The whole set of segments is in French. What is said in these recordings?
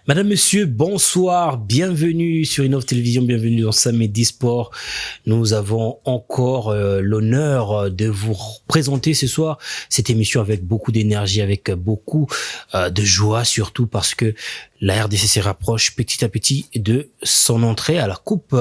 Madame, Monsieur, bonsoir, bienvenue sur Innov Télévision, bienvenue dans Samedi Sport. Nous avons encore l'honneur de vous présenter ce soir cette émission avec beaucoup d'énergie, avec beaucoup de joie, surtout parce que la RDC se rapproche petit à petit de son entrée à la Coupe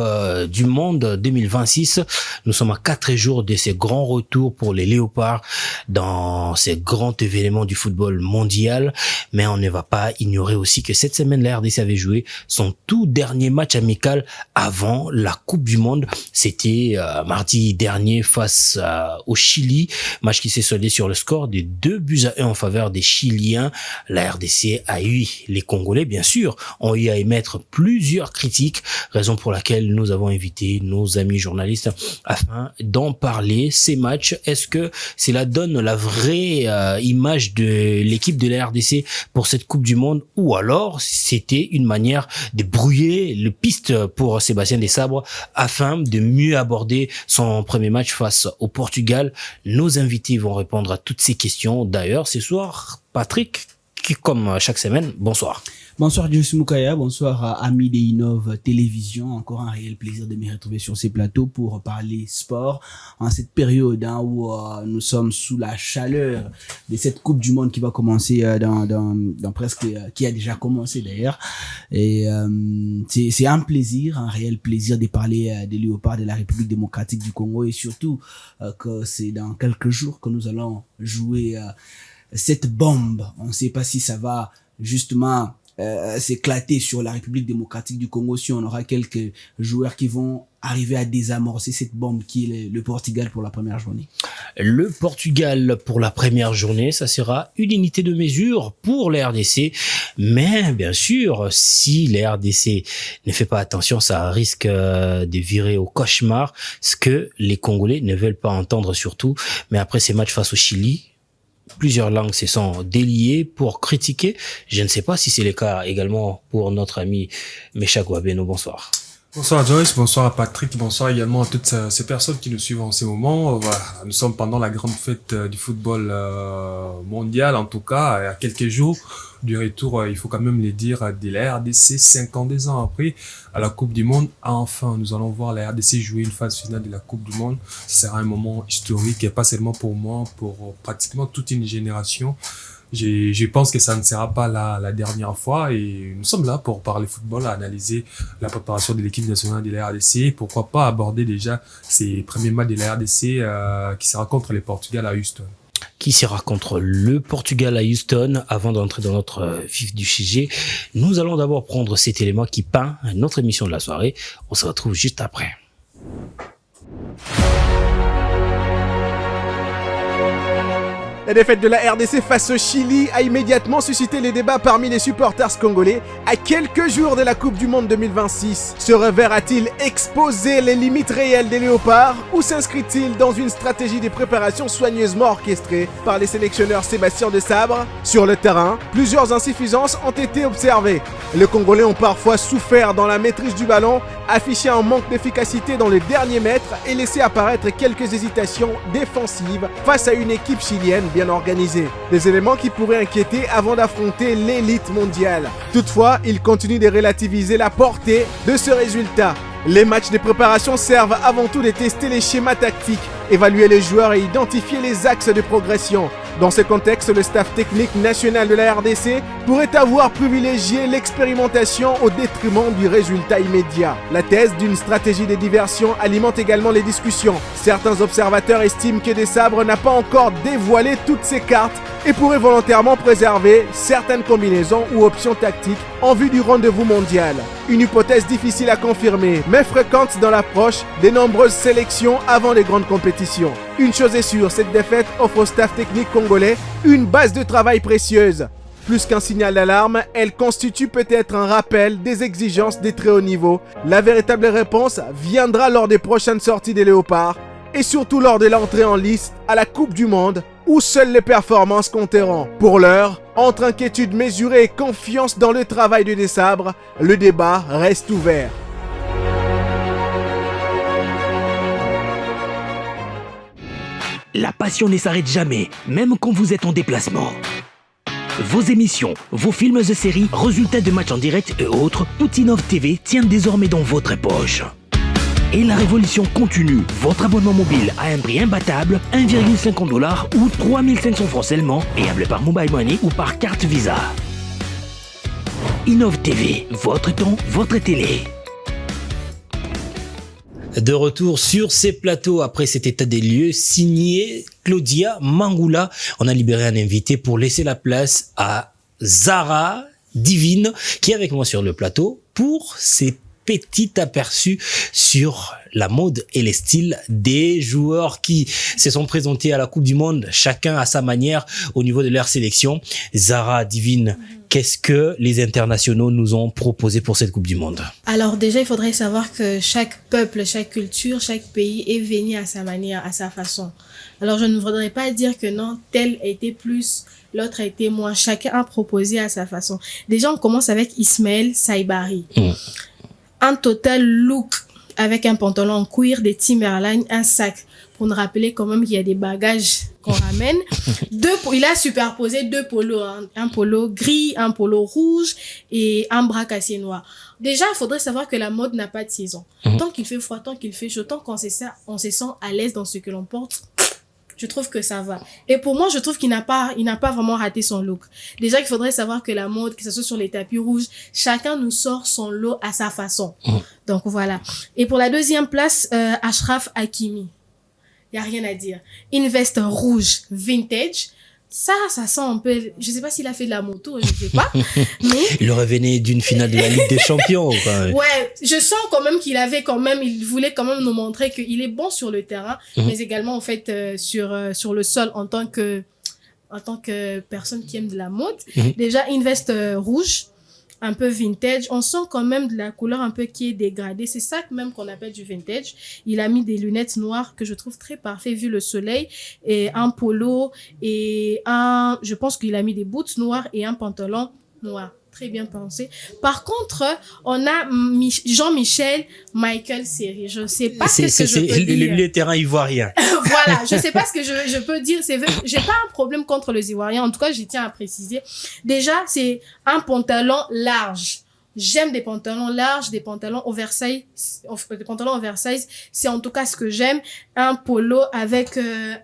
du Monde 2026. Nous sommes à 4 jours de ces grands retours pour les Léopards dans ces grands événements du football mondial. Mais on ne va pas ignorer aussi que cette semaine, la RDC avait joué son tout dernier match amical avant la Coupe du Monde. C'était mardi dernier face au Chili, match qui s'est soldé sur le score de 2-1 en faveur des Chiliens. La RDC a eu les Congolais, bien sûr, ont eu à émettre plusieurs critiques, raison pour laquelle nous avons invité nos amis journalistes afin d'en parler. Ces matchs, est-ce que cela donne la vraie image de l'équipe de la RDC pour cette Coupe du Monde, ou alors c'était une manière de brouiller le piste pour Sébastien Desabre afin de mieux aborder son premier match face au Portugal? Nos invités vont répondre à toutes ces questions. D'ailleurs, ce soir, Patrick, qui comme chaque semaine, bonsoir. Bonsoir Diosu Moukaya, bonsoir amis de Innov Télévision. Encore un réel plaisir de me retrouver sur ces plateaux pour parler sport en cette période où nous sommes sous la chaleur de cette Coupe du Monde qui va commencer dans presque, qui a déjà commencé d'ailleurs. Et c'est un plaisir, un réel plaisir de parler des Léopards de la République démocratique du Congo, et surtout que c'est dans quelques jours que nous allons jouer cette bombe. On ne sait pas si ça va justement s'éclater sur la République démocratique du Congo, si on aura quelques joueurs qui vont arriver à désamorcer cette bombe qui est le Portugal pour la première journée. Le Portugal pour la première journée, ça sera une unité de mesure pour la RDC. Mais bien sûr, si la RDC ne fait pas attention, ça risque de virer au cauchemar, ce que les Congolais ne veulent pas entendre surtout. Mais après ces matchs face au Chili, plusieurs langues se sont déliées pour critiquer. Je ne sais pas si c'est le cas également pour notre ami Meshak Wabeno. Bonsoir. Bonsoir Joyce, bonsoir à Patrick, bonsoir également à toutes ces personnes qui nous suivent en ce moment. Voilà, nous sommes pendant la grande fête du football mondial, en tout cas, et à quelques jours du retour, il faut quand même le dire, de la RDC, 52 ans après, à la Coupe du Monde. Enfin, nous allons voir la RDC jouer une phase finale de la Coupe du Monde. Ce sera un moment historique, et pas seulement pour moi, pour pratiquement toute une génération. Je pense que ça ne sera pas la dernière fois, et nous sommes là pour parler football, analyser la préparation de l'équipe nationale de la RDC. Pourquoi pas aborder déjà ces premiers matchs de la RDC qui sera contre le Portugal à Houston. Qui sera contre le Portugal à Houston. Avant d'entrer dans notre vif du sujet, nous allons d'abord prendre cet élément qui peint notre émission de la soirée. On se retrouve juste après. La défaite de la RDC face au Chili a immédiatement suscité les débats parmi les supporters congolais. À quelques jours de la Coupe du Monde 2026, ce revers a-t-il exposé les limites réelles des Léopards, ou s'inscrit-il dans une stratégie de préparation soigneusement orchestrée par les sélectionneurs Sébastien Desabre? Sur le terrain, plusieurs insuffisances ont été observées. Les Congolais ont parfois souffert dans la maîtrise du ballon, affiché un manque d'efficacité dans les derniers mètres et laissé apparaître quelques hésitations défensives face à une équipe chilienne bien organisée. Des éléments qui pourraient inquiéter avant d'affronter l'élite mondiale. Toutefois, ils continuent de relativiser la portée de ce résultat. Les matchs de préparation servent avant tout de tester les schémas tactiques, évaluer les joueurs et identifier les axes de progression. Dans ce contexte, le staff technique national de la RDC pourrait avoir privilégié l'expérimentation au détriment du résultat immédiat. La thèse d'une stratégie de diversion alimente également les discussions. Certains observateurs estiment que Desabre n'a pas encore dévoilé toutes ses cartes et pourrait volontairement préserver certaines combinaisons ou options tactiques en vue du rendez-vous mondial. Une hypothèse difficile à confirmer, mais fréquente dans l'approche des nombreuses sélections avant les grandes compétitions. Une chose est sûre, cette défaite offre au staff technique congolais une base de travail précieuse. Plus qu'un signal d'alarme, elle constitue peut-être un rappel des exigences des très hauts niveaux. La véritable réponse viendra lors des prochaines sorties des Léopards et surtout lors de l'entrée en liste à la Coupe du Monde, où seules les performances compteront. Pour l'heure, entre inquiétude mesurée et confiance dans le travail de Desabre, le débat reste ouvert. La passion ne s'arrête jamais, même quand vous êtes en déplacement. Vos émissions, vos films et séries, résultats de matchs en direct et autres, tout Innov TV tient désormais dans votre poche. Et la révolution continue. Votre abonnement mobile à un prix imbattable, 1,50 $ ou 3500 francs seulement, payable par Mobile Money ou par carte Visa. Innov TV, votre temps, votre télé. De retour sur ces plateaux après cet état des lieux signé Claudia Mangoula. On a libéré un invité pour laisser la place à Zara Divine qui est avec moi sur le plateau pour ses petits aperçus sur la mode et les styles des joueurs qui se sont présentés à la Coupe du Monde, chacun à sa manière au niveau de leur sélection. Zara Divine, qu'est-ce que les internationaux nous ont proposé pour cette Coupe du Monde? Alors déjà, il faudrait savoir que chaque peuple, chaque culture, chaque pays est venu à sa manière, à sa façon. Alors je ne voudrais pas dire que non, tel a été plus, l'autre a été moins. Chacun a proposé à sa façon. Déjà, on commence avec Ismaël Saibari. Un total look avec un pantalon en cuir, des Timberline, un sac. Pour nous rappeler quand même qu'il y a des bagages qu'on ramène. Il a superposé 2 polos, hein. Un polo gris, un polo rouge et un bras cassé noir. Déjà, il faudrait savoir que la mode n'a pas de saison. Tant qu'il fait froid, tant qu'il fait chaud, tant qu'on se sent à l'aise dans ce que l'on porte, je trouve que ça va. Et pour moi, je trouve qu'il n'a pas vraiment raté son look. Déjà, il faudrait savoir que la mode, que ce soit sur les tapis rouges, chacun nous sort son lot à sa façon. Donc voilà. Et pour la deuxième place, Achraf Hakimi. Il y a rien à dire. Une veste rouge vintage. Ça sent un peu, je sais pas s'il a fait de la moto, je sais pas, mais... Il revenait d'une finale de la Ligue des Champions, quoi. Ouais, je sens quand même il voulait quand même nous montrer qu'il est bon sur le terrain, mais également, en fait, sur le sol en tant que personne qui aime de la mode. Déjà, une veste rouge, un peu vintage. On sent quand même de la couleur un peu qui est dégradée. C'est ça même qu'on appelle du vintage. Il a mis des lunettes noires que je trouve très parfait vu le soleil et un polo et je pense qu'il a mis des boots noirs et un pantalon noir. Très bien pensé. Par contre, on a Jean-Michel Michael Seri. Je sais pas ce que je peux dire. Le terrain ivoirien. Voilà, je sais pas ce que je peux dire. J'ai pas un problème contre les Ivoiriens. En tout cas, j'y tiens à préciser. Déjà, c'est un pantalon large. J'aime des pantalons larges, des pantalons oversize. Des pantalons oversize, c'est en tout cas ce que j'aime. Un polo avec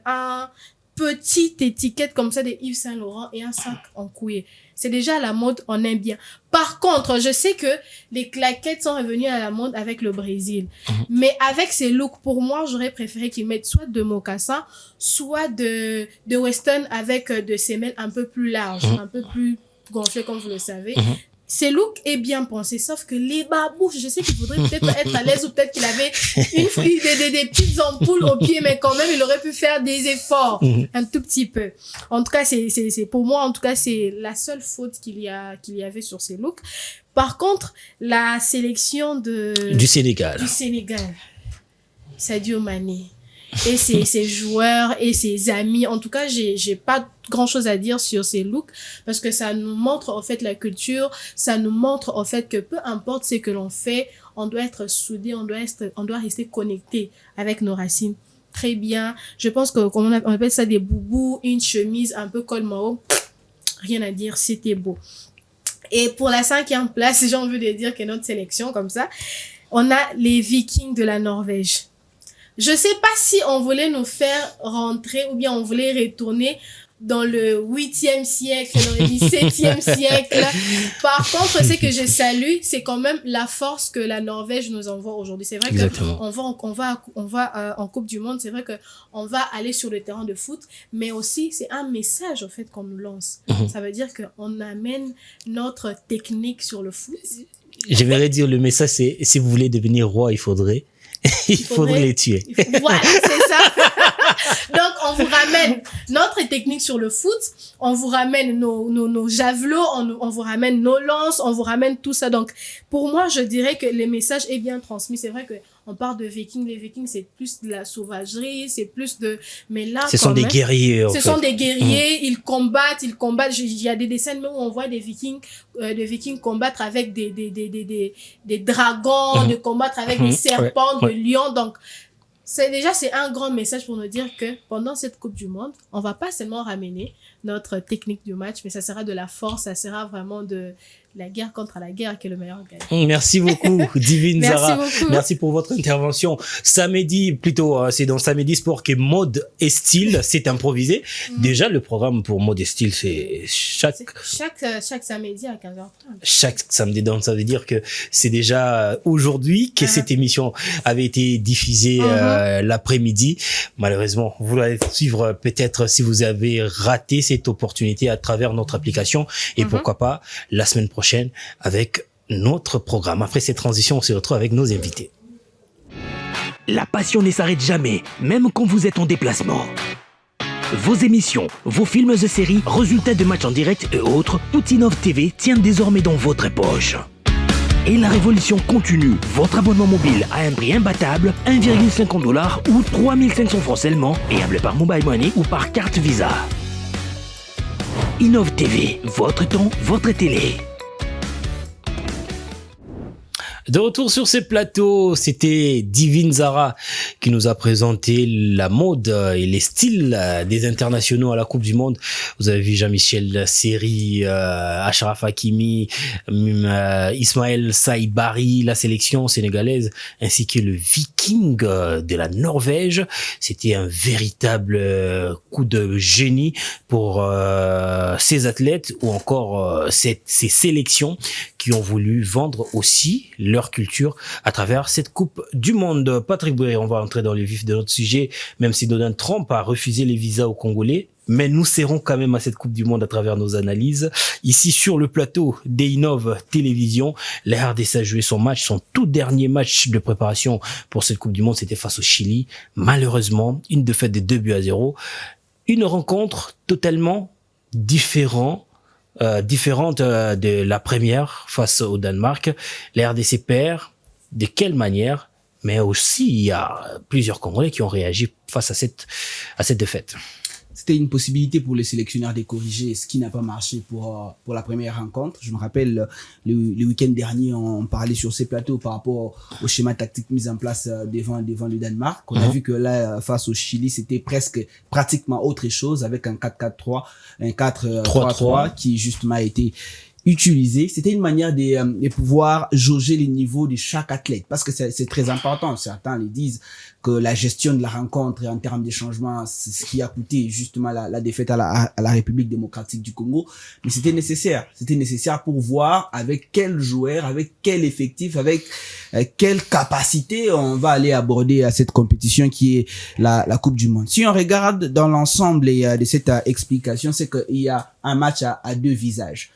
un petite étiquette comme ça de Yves Saint Laurent et un sac en cuir. C'est déjà à la mode, on aime bien. Par contre, je sais que les claquettes sont revenues à la mode avec le Brésil. Mais avec ces looks, pour moi, j'aurais préféré qu'ils mettent soit de mocassins, soit de western avec de semelles un peu plus larges, un peu plus gonflées, comme vous le savez. Ces looks est bien pensé, sauf que les babouches, je sais qu'il faudrait peut-être être à l'aise ou peut-être qu'il avait des petites ampoules au pied, mais quand même, il aurait pu faire des efforts, un tout petit peu. En tout cas, c'est pour moi, en tout cas, c'est la seule faute qu'il y avait sur ces looks. Par contre, la sélection du Sénégal, Sadio Mané, et ses joueurs et ses amis. En tout cas, j'ai pas grand chose à dire sur ces looks parce que ça nous montre en fait la culture, ça nous montre en fait que peu importe ce que l'on fait, on doit être soudé, on doit rester connecté avec nos racines. Très bien. Je pense que on appelle ça des boubous, une chemise un peu col Mao. Rien à dire, c'était beau. Et pour la 5e place, j'ai envie de dire que notre sélection comme ça, on a les Vikings de la Norvège. Je sais pas si on voulait nous faire rentrer ou bien on voulait retourner dans le 8e siècle, dans le 17e siècle. Par contre, ce que je salue, c'est quand même la force que la Norvège nous envoie aujourd'hui. C'est vrai qu'on va en Coupe du Monde, c'est vrai que on va aller sur le terrain de foot, mais aussi c'est un message en fait qu'on nous lance. Ça veut dire qu'on amène notre technique sur le foot. J'aimerais dire le message, c'est si vous voulez devenir roi, il faudrait les tuer. Voilà, c'est ça. Donc, on vous ramène notre technique sur le foot, on vous ramène nos javelots, on vous ramène nos lances, on vous ramène tout ça. Donc, pour moi, je dirais que le message est bien transmis. C'est vrai que on parle de Vikings. Les Vikings, c'est plus de la sauvagerie, c'est plus de... Mais là, ce sont des guerriers, sont des guerriers, ils combattent. Il y a des dessins où on voit des Vikings combattre avec des dragons, de combattre avec des serpents, de lions. Donc, c'est un grand message pour nous dire que pendant cette Coupe du Monde, on va pas seulement ramener notre technique du match, mais ça sera de la force, ça sera vraiment de la guerre contre la guerre qui est le meilleur gagnant. Merci beaucoup, Divine Zara. Merci beaucoup. Merci pour votre intervention. Samedi, plutôt, c'est dans Samedi Sport que mode et style s'est improvisé. Déjà, le programme pour mode et style, c'est chaque samedi à 15h30. Chaque samedi, donc ça veut dire que c'est déjà aujourd'hui que cette émission avait été diffusée l'après-midi. Malheureusement, vous allez suivre peut-être si vous avez raté cette opportunité à travers notre application et pourquoi pas la semaine prochaine avec notre programme. Après cette transition, on se retrouve avec nos invités. La passion ne s'arrête jamais, même quand vous êtes en déplacement. Vos émissions, vos films et séries, résultats de matchs en direct et autres, tout Innov TV tient désormais dans votre poche. Et la révolution continue. Votre abonnement mobile à un prix imbattable, 1,50$ ou 3500 francs seulement, payable par Mobile Money ou par carte Visa. Innov TV, votre temps, votre télé. De retour sur ces plateaux, c'était Divine Zara qui nous a présenté la mode et les styles des internationaux à la Coupe du Monde. Vous avez vu Jean-Michel Seri, Achraf Hakimi, Ismaël Saïbari, la sélection sénégalaise, ainsi que le Viking de la Norvège. C'était un véritable coup de génie pour ces athlètes ou encore ces sélections qui ont voulu vendre aussi leur culture à travers cette Coupe du Monde. Patrick Boué, on va entrer dans le vif de notre sujet, même si Donald Trump a refusé les visas aux Congolais, mais nous serons quand même à cette Coupe du Monde à travers nos analyses. Ici sur le plateau d'Innov Télévision, la RDC a joué son tout dernier match de préparation pour cette Coupe du Monde, c'était face au Chili. Malheureusement, une défaite de 2-0. Une rencontre totalement différente de la première face au Danemark. La RDC perd. De quelle manière? Mais aussi, il y a plusieurs Congolais qui ont réagi face à cette défaite. C'était une possibilité pour les sélectionneurs de corriger ce qui n'a pas marché pour la première rencontre. Je me rappelle, le week-end dernier, on parlait sur ces plateaux par rapport au schéma tactique mis en place devant le Danemark. On a vu que là, face au Chili, c'était pratiquement autre chose avec un 4-4-3, un 4-3-3 qui justement a été utilisé. C'était une manière de pouvoir jauger les niveaux de chaque athlète parce que c'est très important. Certains les disent que la gestion de la rencontre et en termes de changement, c'est ce qui a coûté justement la défaite à la République démocratique du Congo. Mais c'était nécessaire. C'était nécessaire pour voir avec quel joueur, avec quel effectif, avec quelle capacité on va aller aborder à cette compétition qui est la Coupe du Monde. Si on regarde dans l'ensemble de cette explication, c'est qu'il y a un match à deux visages.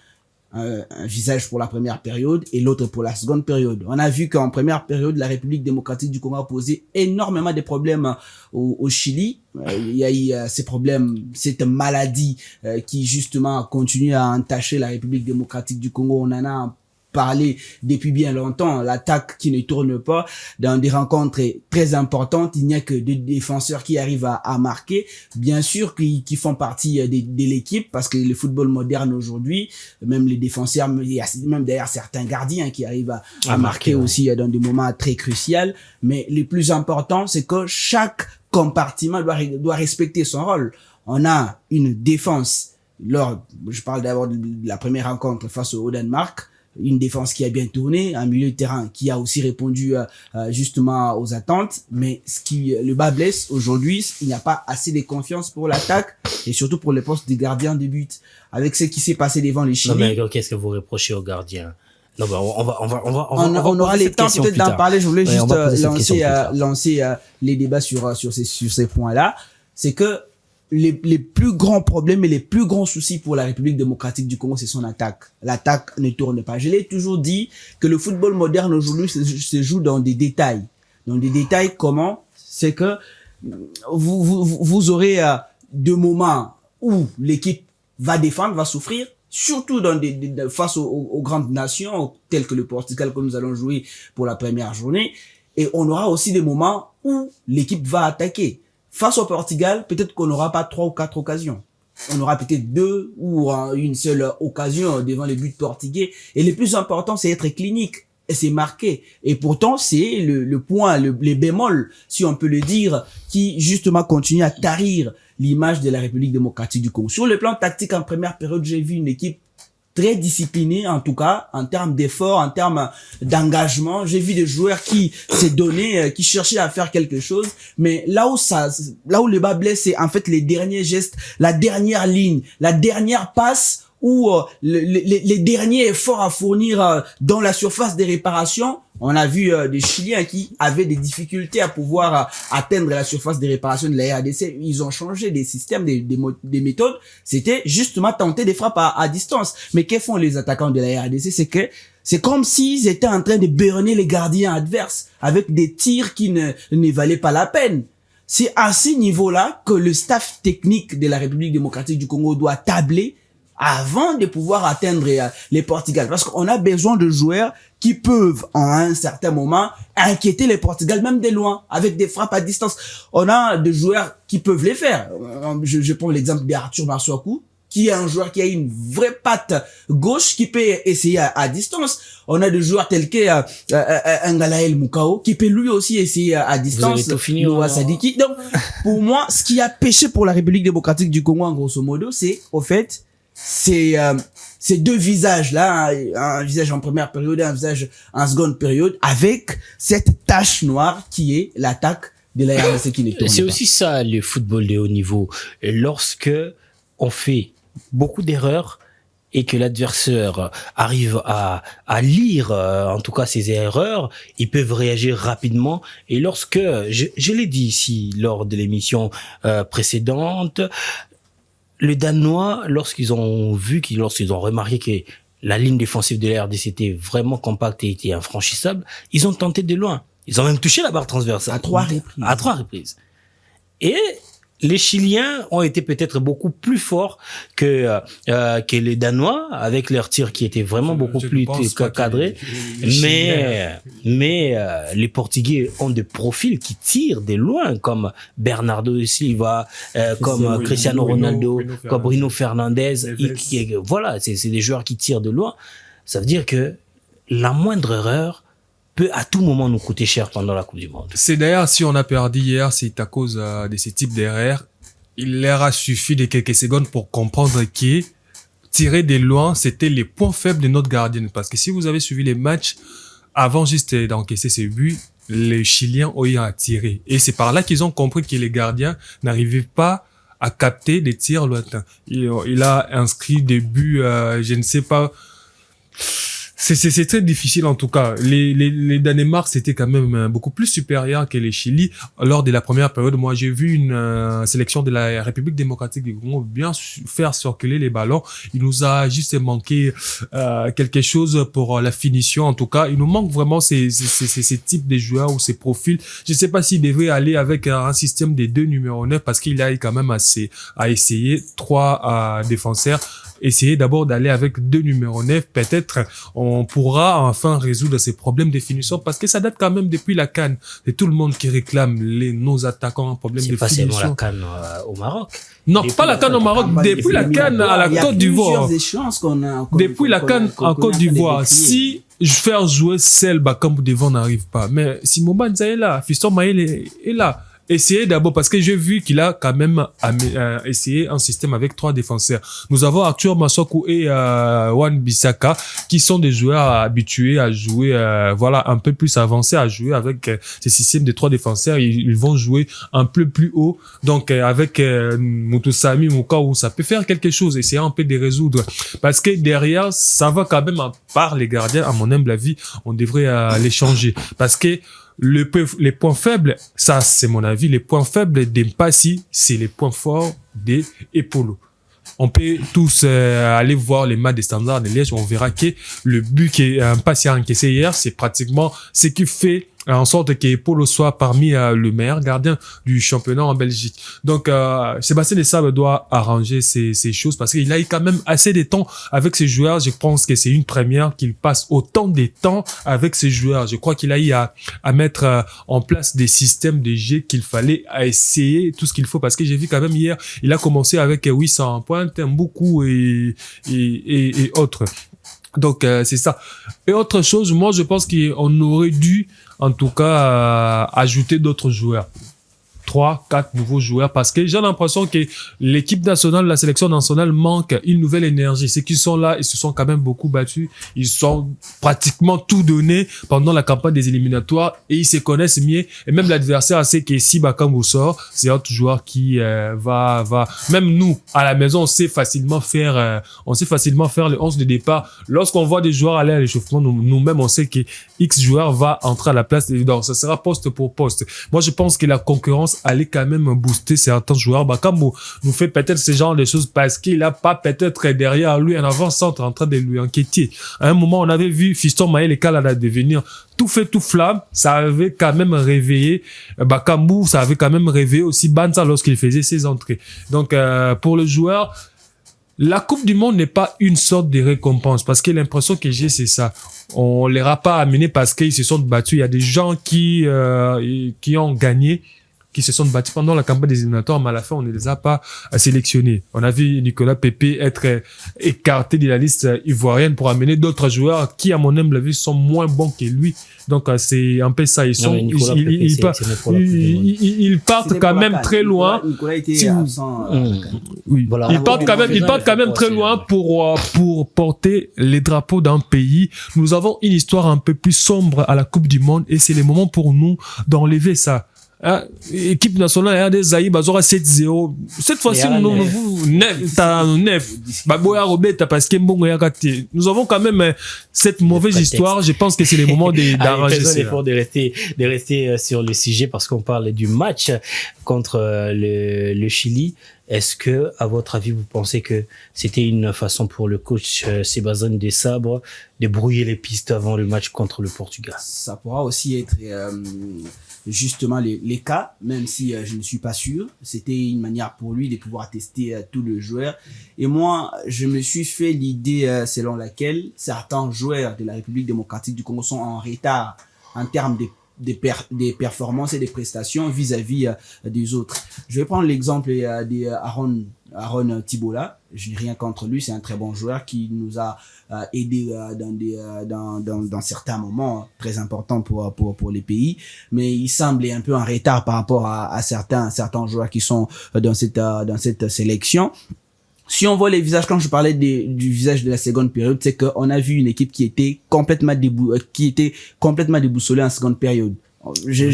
Un visage pour la première période et l'autre pour la seconde période. On a vu qu'en première période, la République démocratique du Congo a posé énormément de problèmes au Chili. Il y a eu ces problèmes, cette maladie qui justement continue à entacher la République démocratique du Congo. On en a parlé depuis bien longtemps, l'attaque qui ne tourne pas dans des rencontres très importantes, il n'y a que deux défenseurs qui arrivent à marquer, bien sûr qui font partie de l'équipe parce que le football moderne aujourd'hui, même les défenseurs, il y a même d'ailleurs certains gardiens qui arrivent à marquer aussi dans des moments très cruciaux, mais le plus important c'est que chaque compartiment doit respecter son rôle. On a une défense, je parle d'abord de la première rencontre face au Danemark, une défense qui a bien tourné, un milieu de terrain qui a aussi répondu justement aux attentes, mais le bas blesse aujourd'hui, il n'y a pas assez de confiance pour l'attaque et surtout pour les postes des gardiens de but. Avec ce qui s'est passé devant les Chili. Non mais qu'est-ce que vous reprochez aux gardiens? Non, bah, on aura le temps peut-être d'en parler. Je voulais juste lancer les débats sur ces points-là. C'est que les plus grands problèmes et les plus grands soucis pour la République démocratique du Congo, c'est son attaque. L'attaque ne tourne pas. Je l'ai toujours dit que le football moderne aujourd'hui se joue dans des détails. Dans des détails comment? C'est que vous aurez deux moments où l'équipe va défendre, va souffrir, surtout face aux grandes nations telles que le Portugal que nous allons jouer pour la première journée. Et on aura aussi des moments où l'équipe va attaquer. Face au Portugal, peut-être qu'on n'aura pas 3 ou 4 occasions. On aura peut-être 2 ou une seule occasion devant les buts portugais. Et le plus important, c'est être clinique. Et c'est marqué. Et pourtant, c'est le point, les bémols, si on peut le dire, qui justement continue à tarir l'image de la République démocratique du Congo. Sur le plan tactique, en première période, j'ai vu une équipe très disciplinée, en tout cas, en termes d'effort, en termes d'engagement. J'ai vu des joueurs qui s'est donné, qui cherchaient à faire quelque chose. Mais là où le bas blesse, c'est en fait les derniers gestes, la dernière ligne, la dernière passe, ou les derniers efforts à fournir dans la surface des réparations. On a vu des Chiliens qui avaient des difficultés à pouvoir atteindre la surface des réparations de la RDC. Ils ont changé des systèmes, des méthodes. C'était justement tenter des frappes à distance. Mais que font les attaquants de la RDC? C'est comme s'ils étaient en train de burner les gardiens adverses avec des tirs qui ne valaient pas la peine. C'est à ce niveau-là que le staff technique de la République démocratique du Congo doit tabler avant de pouvoir atteindre les Portugal. Parce qu'on a besoin de joueurs qui peuvent, à un certain moment, inquiéter les Portugal, même de loin, avec des frappes à distance. On a des joueurs qui peuvent les faire. Je prends l'exemple d'Arthur Marsouakou, qui est un joueur qui a une vraie patte gauche, qui peut essayer à distance. On a des joueurs tels que Ngalael Moukao, qui peut lui aussi essayer à distance. Vous avez tout fini, Noah Sadiki. Donc, pour moi, ce qui a pêché pour la République démocratique du Congo, en grosso modo, c'est, au fait, ces deux visages là, un visage en première période et un visage en seconde période, avec cette tache noire qui est l'attaque de la RDC qui ne tourne pas. C'est aussi ça le football de haut niveau. Lorsque on fait beaucoup d'erreurs et que l'adversaire arrive à lire en tout cas ses erreurs, ils peuvent réagir rapidement. Et lorsque, je l'ai dit ici lors de l'émission précédente, les Danois, lorsqu'ils ont remarqué que la ligne défensive de la RDC était vraiment compacte et était infranchissable, ils ont tenté de loin. Ils ont même touché la barre transversale. À 3 reprises. À 3 reprises. Et les Chiliens ont été peut-être beaucoup plus forts que les Danois, avec leurs tirs qui étaient vraiment beaucoup plus cadrés. Mais les Portugais ont des profils qui tirent de loin, comme Bernardo Silva, comme Cristiano Ronaldo, comme Bruno Fernandes. Voilà, c'est des joueurs qui tirent de loin. Ça veut dire que la moindre erreur peut à tout moment nous coûter cher pendant la Coupe du Monde. C'est d'ailleurs, si on a perdu hier, c'est à cause de ces types d'erreurs. Il leur a suffi de quelques secondes pour comprendre que tirer de loin, c'était les points faibles de notre gardien. Parce que si vous avez suivi les matchs, avant juste d'encaisser ces buts, les Chiliens ont eu à tirer. Et c'est par là qu'ils ont compris que les gardiens n'arrivaient pas à capter des tirs lointains. Il a inscrit des buts, je ne sais pas. C'est très difficile en tout cas. Les Danemark c'était quand même beaucoup plus supérieur que les Chili lors de la première période. Moi j'ai vu une sélection de la République démocratique du Congo bien faire circuler les ballons. Il nous a juste manqué quelque chose pour la finition. En tout cas, il nous manque vraiment ces types de joueurs ou ces profils. Je sais pas s'il devrait aller avec un système des 2 numéros 9 parce qu'il a quand même assez à essayer 3 défenseurs. Essayer d'abord d'aller avec 2 numéros 9, peut-être on pourra enfin résoudre ces problèmes de finition parce que ça date quand même depuis la CAN. C'est tout le monde qui réclame nos attaquants un problème de finition. C'est pas seulement la CAN au Maroc. Non, depuis pas la CAN au Maroc, depuis la CAN à la Côte d'Ivoire. Depuis la CAN en Côte d'Ivoire, si faire jouer Selba comme devant n'arrive pas, mais si Mobanza est là, Fiston Maël est là. Essayez d'abord, parce que j'ai vu qu'il a quand même essayé un système avec 3 défenseurs. Nous avons Arthur Masoku et Wan Bissaka, qui sont des joueurs habitués à jouer, voilà, un peu plus avancés à jouer avec ces systèmes de 3 défenseurs. Ils vont jouer un peu plus haut. Donc, avec Moutoussami, Moukao, ça peut faire quelque chose. Essayer un peu de résoudre. Parce que derrière, ça va quand même, à part les gardiens, à mon humble avis, on devrait les changer. Parce que les points faibles, ça c'est mon avis, les points faibles d'Empassi, c'est les points forts des Epolo. On peut tous aller voir les matchs des Standards de Liège, on verra que le but qu'Empassi a encaissé hier, c'est pratiquement ce qui fait en sorte qu'Epolo soit parmi le meilleur gardien du championnat en Belgique. Donc Sébastien Desabre doit arranger ces choses parce qu'il a eu quand même assez de temps avec ses joueurs. Je pense que c'est une première qu'il passe autant de temps avec ses joueurs. Je crois qu'il a eu à mettre en place des systèmes de jeu qu'il fallait à essayer tout ce qu'il faut parce que j'ai vu quand même hier, il a commencé avec 800 points, beaucoup et autres. Donc c'est ça. Et autre chose, moi je pense qu'on aurait dû en tout cas ajouter d'autres joueurs. 3-4 nouveaux joueurs parce que j'ai l'impression que l'équipe nationale, la sélection nationale manque une nouvelle énergie. Ceux qui sont là, ils se sont quand même beaucoup battus. Ils sont pratiquement tout donné pendant la campagne des éliminatoires et ils se connaissent mieux. Et même l'adversaire sait que si Bakambu sort, c'est un joueur qui va. Même nous, à la maison, on sait facilement faire le 11 de départ. Lorsqu'on voit des joueurs aller à l'échauffement, nous-mêmes, on sait que X joueur va entrer à la place. Donc, ça sera poste pour poste. Moi, je pense que la concurrence allait quand même booster certains joueurs. Bakambu nous fait peut-être ce genre de choses parce qu'il a pas peut-être derrière lui un avant-centre en train de lui inquiéter. À un moment, on avait vu Fiston Maël Kalala devenir tout fait tout flamme. Ça avait quand même réveillé Bakambu, ça avait quand même réveillé aussi Banza lorsqu'il faisait ses entrées. Donc, pour le joueur, la Coupe du Monde n'est pas une sorte de récompense parce que l'impression que j'ai, c'est ça. On les a pas amenés parce qu'ils se sont battus. Il y a des gens qui ont gagné, qui se sont battus pendant la campagne des éliminatoires, mais à la fin, on ne les a pas sélectionnés. On a vu Nicolas Pepe être écarté de la liste ivoirienne pour amener d'autres joueurs qui, à mon humble avis, sont moins bons que lui. Donc, c'est un peu ça. Ils partent quand même très loin. Nicolas était absent. Oui. Voilà. Ils partent quand même très loin pour porter les drapeaux d'un pays. Nous avons une histoire un peu plus sombre à la Coupe du Monde et c'est le moment pour nous d'enlever ça. Équipe nationale RD Zaïre bazora 7-0 cette fois-ci nous avons quand même cette mauvaise histoire. Je pense que c'est le moment d'arranger ça. de rester sur le sujet parce qu'on parle du match contre le Chili. Est-ce que, à votre avis, vous pensez que c'était une façon pour le coach Sébastien Desabre de brouiller les pistes avant le match contre le Portugal? Ça pourra aussi être justement les cas, même si je ne suis pas sûr. C'était une manière pour lui de pouvoir tester tous les joueurs. Et moi, je me suis fait l'idée selon laquelle certains joueurs de la République démocratique du Congo sont en retard en termes des performances et des prestations vis-à-vis des autres. Je vais prendre l'exemple de Aaron Thibault. Je n'ai rien contre lui, c'est un très bon joueur qui nous a aidé dans certains moments très importants pour les pays, mais il semble un peu en retard par rapport à certains joueurs qui sont dans cette sélection. Si on voit les visages, quand je parlais du visage de la seconde période, c'est qu'on a vu une équipe qui était complètement déboussolée en seconde période. J'ai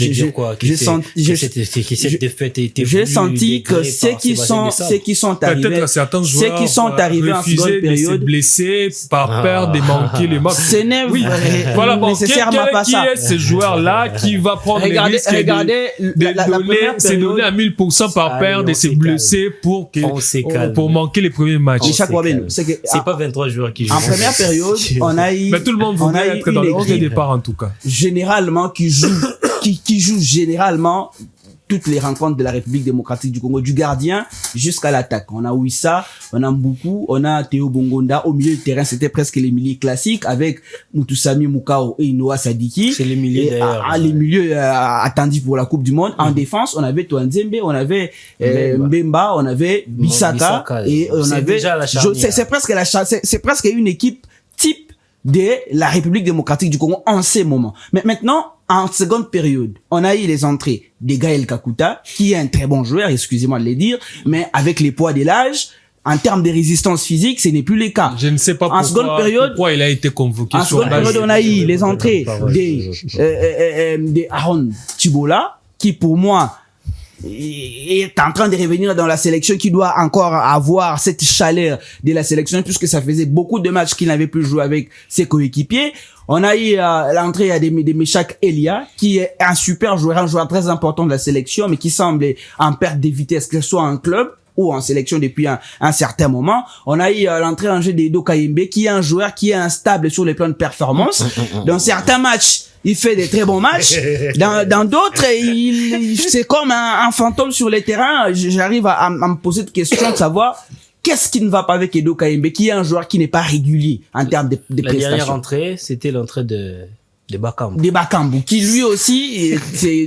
senti que ceux qui sont arrivés en seconde période, blessés par peur de manquer les matchs. Ce n'est voilà, bon, nécessairement pas ça. Qui est ce joueur-là qui va prendre le risque de donner à 1000% par peur de se blesser pour manquer les premiers matchs? C'est pas 23 joueurs qui jouent. En première période, on a eu, mais tout le monde voulait être dans le 11 de départ en tout cas. Généralement, qui joue généralement toutes les rencontres de la République démocratique du Congo, du gardien jusqu'à l'attaque. On a Wissa, on a Mboukou, on a Théo Bongonda. Au milieu du terrain, c'était presque les milieux classiques avec Mutusami Mukao et Noah Sadiki. C'est les milieux d'ailleurs. Les milieux attendus pour la Coupe du Monde. En défense, on avait Touanzembe, on avait Mbemba, on avait Bissaka et on avait... C'est presque une équipe type de la République démocratique du Congo en ces moments. Mais maintenant, en seconde période, on a eu les entrées de Gaël Kakuta, qui est un très bon joueur, excusez-moi de le dire, mais avec les poids de l'âge, en termes de résistance physique, ce n'est plus le cas. Je ne sais pas pourquoi il a été convoqué. En seconde période, on a eu les entrées de Aaron Thibault, qui pour moi est en train de revenir dans la sélection, qui doit encore avoir cette chaleur de la sélection puisque ça faisait beaucoup de matchs qu'il n'avait plus joué avec ses coéquipiers. On a eu l'entrée de Meshak Elia, qui est un super joueur, un joueur très important de la sélection, mais qui semble en perte de vitesse, que ce soit en club ou en sélection depuis un certain moment. On a eu l'entrée en jeu d'Edo Kayembe, qui est un joueur qui est instable sur les plans de performance. Dans certains matchs, il fait des très bons matchs. Dans d'autres, c'est comme un fantôme sur les terrains. J'arrive à me poser des questions de savoir qu'est-ce qui ne va pas avec Edo Kayembe, qui est un joueur qui n'est pas régulier en termes de prestations. La dernière entrée, c'était l'entrée de Bakambu. De Bakambu, qui lui aussi,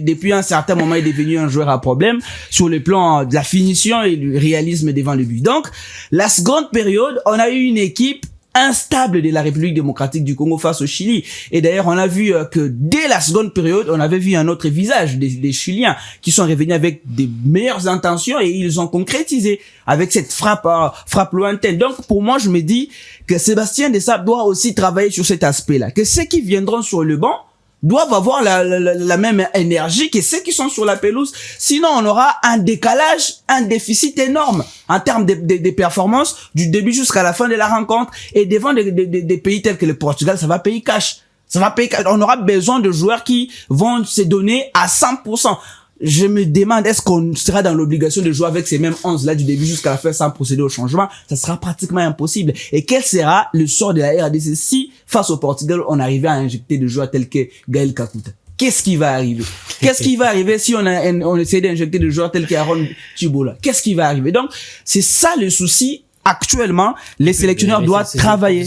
depuis un certain moment, est devenu un joueur à problème sur le plan de la finition et du réalisme devant le but. Donc, la seconde période, on a eu une équipe instable de la République démocratique du Congo face au Chili. Et d'ailleurs, on a vu que dès la seconde période, on avait vu un autre visage des Chiliens qui sont revenus avec des meilleures intentions et ils ont concrétisé avec cette frappe lointaine. Donc, pour moi, je me dis que Sébastien Desabre doit aussi travailler sur cet aspect-là. Que ceux qui viendront sur le banc doivent avoir la même énergie que ceux qui sont sur la pelouse. Sinon, on aura un décalage, un déficit énorme en termes de performances du début jusqu'à la fin de la rencontre. Et devant des pays tels que le Portugal, ça va payer cash. On aura besoin de joueurs qui vont se donner à 100%. Je me demande, est-ce qu'on sera dans l'obligation de jouer avec ces mêmes 11 là du début jusqu'à la fin sans procéder au changement? Ça sera pratiquement impossible. Et quel sera le sort de la RDC si, face au Portugal, on arrivait à injecter des joueurs tels que Gaël Kakuta? Qu'est-ce qui va arriver? Qu'est-ce qui va arriver si on essaie d'injecter des joueurs tels qu'Aaron Chibola? Qu'est-ce qui va arriver? Donc, c'est ça le souci. Actuellement, les sélectionneurs doivent travailler.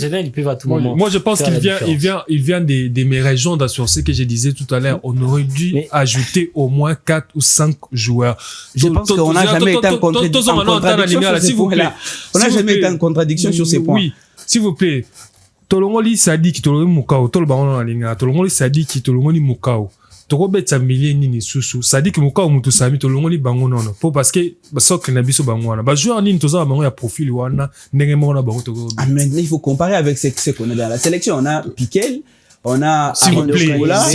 Moi, je pense qu'il vient de mes régions sur ce que je disais tout à l'heure. On aurait dû ajouter au moins 4 ou 5 joueurs. Je pense qu'on n'a jamais été en contradiction sur ces points-là. On n'a jamais été en contradiction sur ces points. Oui, s'il vous plaît. Tolongoli Sadik, Tolongoli Mukao, Tolbaon Linga, Tolongoli Sadik, Tolongoli Mukao. Tokobetsa milier nini susu Sadik Mukao mutu sami tolongoli bango nono po parce que socle na biso bango wana ba joueur nini toza bango ya profil wana ndenge moko na bango toko. Ah mais il faut comparer avec ce qu'on a dans la sélection. On a Piquel, on a s'il vous plaît, on a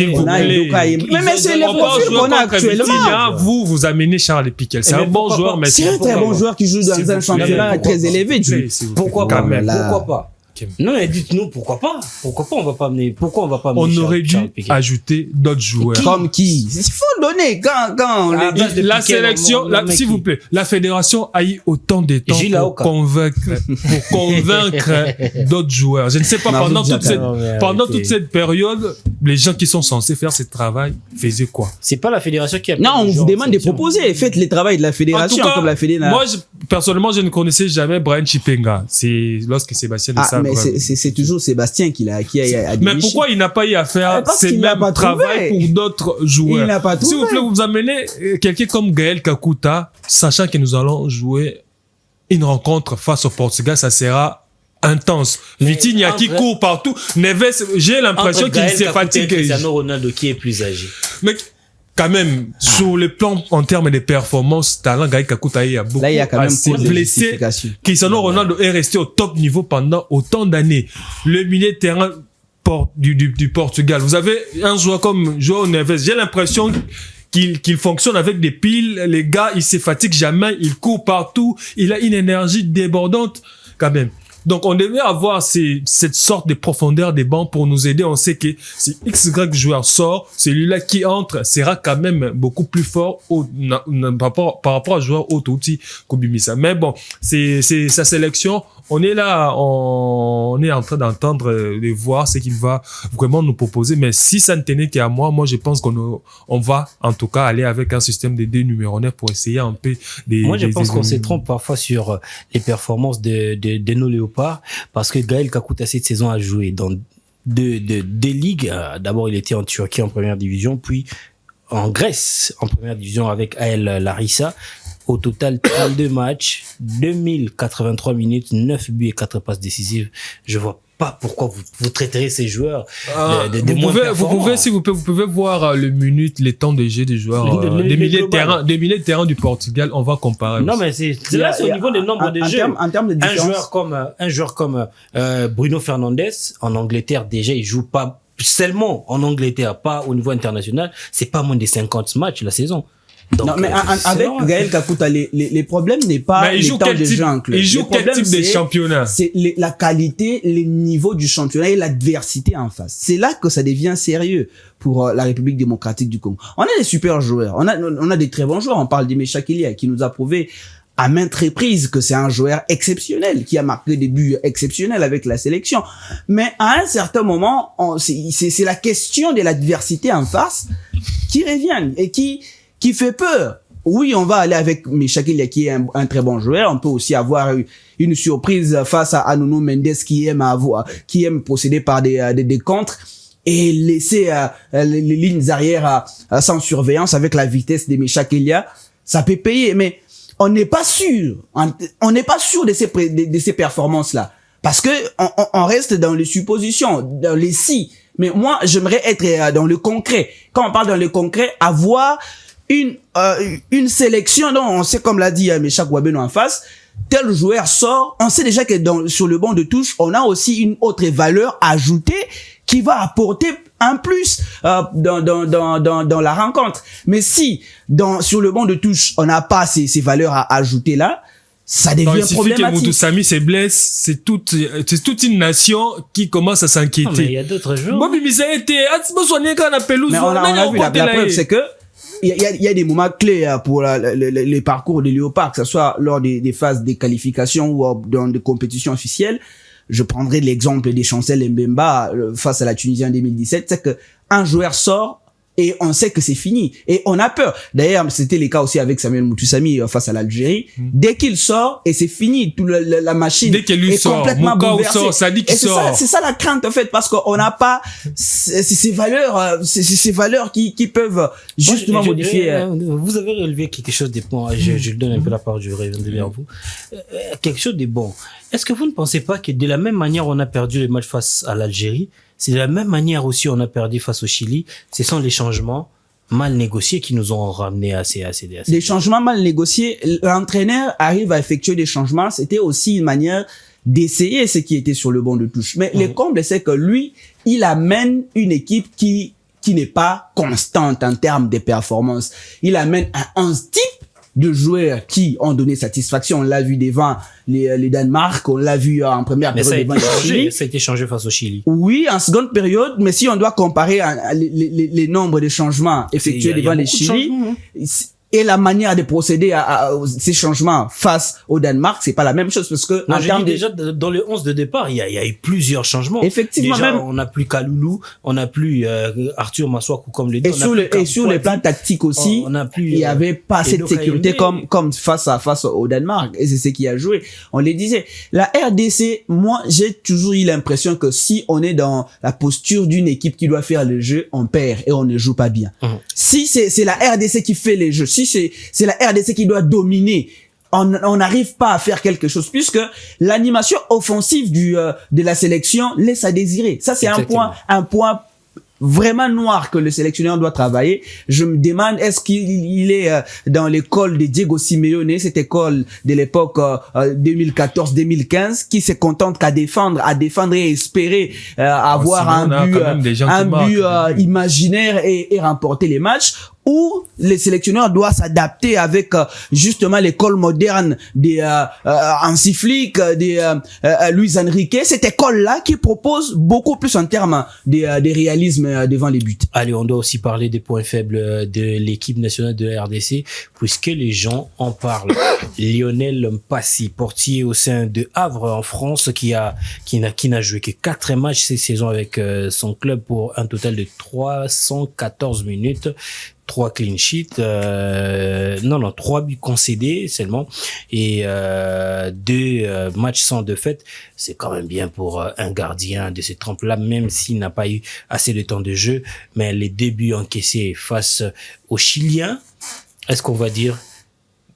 mais c'est le profil qu'on a actuellement. Vous amenez Charles Piquel, c'est un bon joueur mais c'est un très bon joueur qui joue dans un championnat très élevé. Pourquoi pas? Non, mais dites-nous pourquoi pas on va pas amener on aurait dû ajouter d'autres joueurs comme qui il faut donner quand la sélection s'il vous plaît la fédération a eu autant de temps pour convaincre d'autres joueurs. Je ne sais pas pendant toute cette période les gens qui sont censés faire ce travail faisaient quoi? C'est pas la fédération qui a non on vous demande de proposer, faites les travaux de la fédération comme la fédération. Moi personnellement je ne connaissais jamais Brian Chipenga, c'est lorsque Sébastien Desabre mais c'est toujours Sébastien qui a mais pourquoi il n'a pas eu à faire ce même travail pour d'autres joueurs? Il n'a pas trouvé. S'il vous plaît, vous amenez quelqu'un comme Gaël Kakuta, sachant que nous allons jouer une rencontre face au Portugal, ça sera intense. Vitinha qui court partout. Neves, j'ai l'impression qu'il s'est fatigué. Cristiano Ronaldo qui est plus âgé. Mais quand même, sur le plan en termes de performance, talent, Gaël Kakuta il y a beaucoup assez blessé. Cristiano Ronaldo est resté au top niveau pendant autant d'années. Le milieu de terrain du Portugal. Vous avez un joueur comme João Neves. J'ai l'impression qu'il fonctionne avec des piles. Les gars, il se fatigue jamais. Il court partout. Il a une énergie débordante quand même. Donc, on devait avoir cette sorte de profondeur des bancs pour nous aider. On sait que si XY joueur sort, celui-là qui entre sera quand même beaucoup plus fort par rapport à joueur Otouti Kobimisa. Mais bon, c'est sa sélection. On est là, on est en train d'entendre, de voir ce qu'il va vraiment nous proposer. Mais si ça ne tenait qu'à moi, je pense qu'on va en tout cas aller avec un système de dénuméronnaires pour essayer un peu des... Moi, je pense qu'on se trompe parfois sur les performances de nos léopards parce que Gaël Kakuta cette saison a joué dans deux ligues. D'abord, il était en Turquie en première division, puis en Grèce en première division avec AL Larissa. Au total, 32 matchs, 2083 minutes, 9 buts et 4 passes décisives. Je vois pas pourquoi vous traiterez ces joueurs de moins performants. Vous pouvez, s'il vous plaît, vous pouvez voir le minute, les temps de jeu des joueurs, des milieux de terrain du Portugal. On va comparer. Non, mais c'est au niveau des nombres de jeux. En termes de différence. Un joueur comme Bruno Fernandes, en Angleterre, déjà, il joue pas seulement en Angleterre, pas au niveau international. C'est pas moins de 50 matchs la saison. Donc, non, mais avec Gaël Kakuta, les problèmes n'est pas les temps de jeu inclus. Il joue quel type de championnat? C'est la qualité, les niveaux du championnat et l'adversité en face. C'est là que ça devient sérieux pour la République démocratique du Congo. On a des super joueurs. On a des très bons joueurs. On parle d'Aimé Chakilia qui nous a prouvé à maintes reprises que c'est un joueur exceptionnel, qui a marqué des buts exceptionnels avec la sélection. Mais à un certain moment, c'est la question de l'adversité en face qui revient et qui fait peur. Oui, on va aller avec Chakilia qui est un très bon joueur. On peut aussi avoir une surprise face à Nuno Mendes qui aime procéder par des contres et laisser les lignes arrière sans surveillance avec la vitesse de Chakilia. Ça peut payer, mais on n'est pas sûr. On n'est pas sûr de ces performances-là. Parce que on reste dans les suppositions, dans les si. Mais moi, j'aimerais être dans le concret. Quand on parle dans le concret, avoir une sélection, donc on sait, comme l'a dit Meshak Wabeno en face, tel joueur sort, on sait déjà que sur le banc de touche, on a aussi une autre valeur ajoutée qui va apporter un plus dans la rencontre. Mais si sur le banc de touche, on n'a pas ces valeurs à ajouter là, ça devient problématique. Il suffit que Moutoussamy se blesse, c'est toute une nation qui commence à s'inquiéter. Non, mais il y a d'autres joueurs. Moi, Bimisa était, mais on a vu la preuve, c'est que il y a des moments clés pour les parcours des Léopards, que ce soit lors des phases des qualifications ou dans des compétitions officielles. Je prendrai l'exemple des Chancel Mbemba face à la Tunisie en 2017, c'est que un joueur sort et on sait que c'est fini et on a peur. D'ailleurs, c'était le cas aussi avec Samuel Moutoussamy face à l'Algérie. Dès qu'il sort et c'est fini, toute la machine dès qu'il lui est sort, complètement bouleversée. sort, ça dit qu'il sort. C'est ça la crainte en fait, parce qu'on n'a pas ces valeurs qui peuvent justement modifier. Vous avez relevé quelque chose des points. Je donne un peu la parole, je reviens vers vous. Quelque chose de bon. Est-ce que vous ne pensez pas que de la même manière on a perdu le match face à l'Algérie, c'est de la même manière aussi on a perdu face au Chili? Ce sont les changements mal négociés qui nous ont ramené à ces des changements mal négociés. L'entraîneur arrive à effectuer des changements. C'était aussi une manière d'essayer ce qui était sur le banc de touche. Mais le comble, c'est que lui, il amène une équipe qui n'est pas constante en termes de performance. Il amène un type de joueurs qui ont donné satisfaction. On l'a vu devant les Danemark, on l'a vu en première période devant le Chili. Ça a été changé face au Chili. Oui, en seconde période, mais si on doit comparer les nombres de changements effectués devant les Chili, et la manière de procéder à ces changements face au Danemark, c'est pas la même chose, parce que déjà dans le 11 de départ, il y a eu plusieurs changements. Effectivement, déjà, même on n'a plus Kaloulou, on n'a plus Arthur Maswaku comme le dit. Et sur les plans tactiques aussi, il y avait pas assez de sécurité comme face au Danemark, et c'est ce qui a joué. On les disait. La RDC, moi, j'ai toujours eu l'impression que si on est dans la posture d'une équipe qui doit faire le jeu, on perd et on ne joue pas bien. Si c'est la RDC qui fait les jeux, si c'est la RDC qui doit dominer, on n'arrive pas à faire quelque chose, puisque l'animation offensive de la sélection laisse à désirer. Ça, c'est un point vraiment noir que le sélectionneur doit travailler. Je me demande, est-ce qu'il est dans l'école de Diego Simeone, cette école de l'époque 2014-2015, qui se contente qu'à défendre et espérer avoir un but imaginaire et remporter les matchs, où les sélectionneurs doivent s'adapter avec justement l'école moderne des Hansi Flick, des Luis Enrique, cette école-là qui propose beaucoup plus en termes de réalisme devant les buts. Allez, on doit aussi parler des points faibles de l'équipe nationale de la RDC, puisque les gens en parlent. Lionel Mpassi, portier au sein de Havre en France, qui n'a joué que 4 matchs cette saison avec son club pour un total de 314 minutes. 3 clean sheets, 3 buts concédés seulement et 2 matchs sans défaite. C'est quand même bien pour un gardien de cette trempe-là, même s'il n'a pas eu assez de temps de jeu. Mais les 2 buts encaissés face aux Chiliens, est-ce qu'on va dire